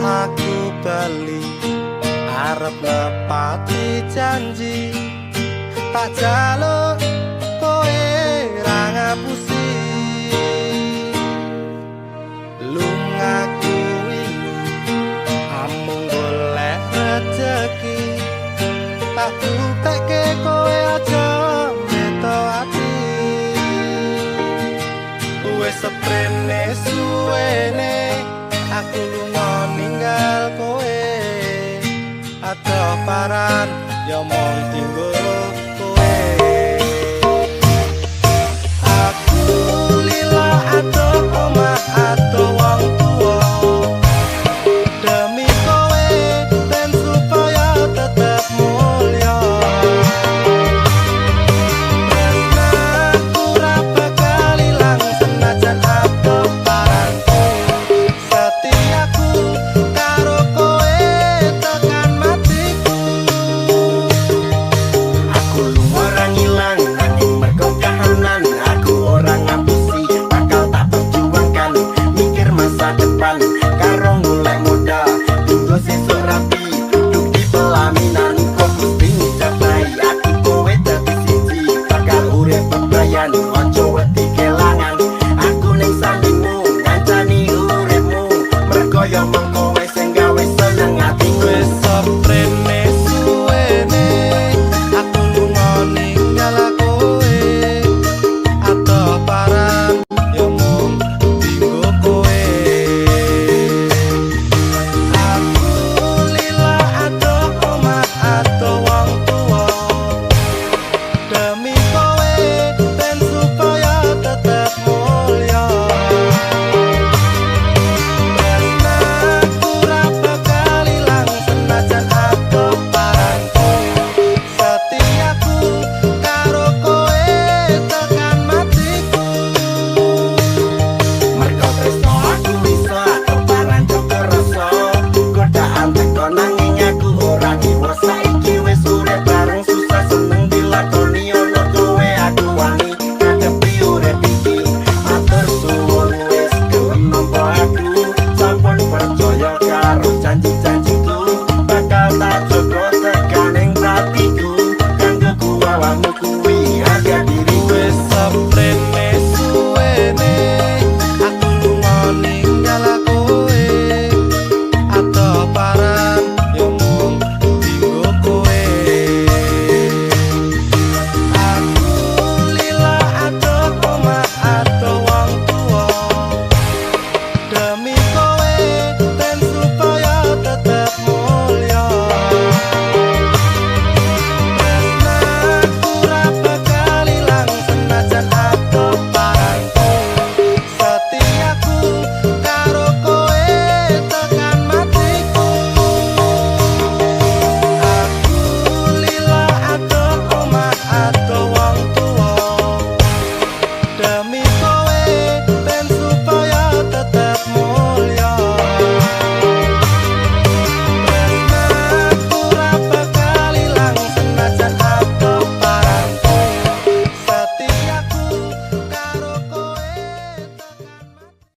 Aku bali arep nepati janji tak jaluk kowe ra ngapusi lungaku ini amung golek rezeki tak buktekke kowe aja meto ati wis seprene suwene aku lunga ninggal kowe adoh paran ya mong tinggo kowe aku lila adoh omah adoh wong tuwa demi kowe ben supaya tetep mulya aku ra bakal ilang senajan adoh paranku setiaku karo kowe tekan matiku Aku lunga ora ngilang nanging mergo kahanan aku ora ngapusi bakal tak perjuangkan mikir masa depan karo golek modal tunggu sesuk rapi duduk di pelaminan fokus ping capai aku kowe dadi siji bakal urip bebayan ojo wedi kelangan aku ning sandingmu ngancani uripmu mergo yo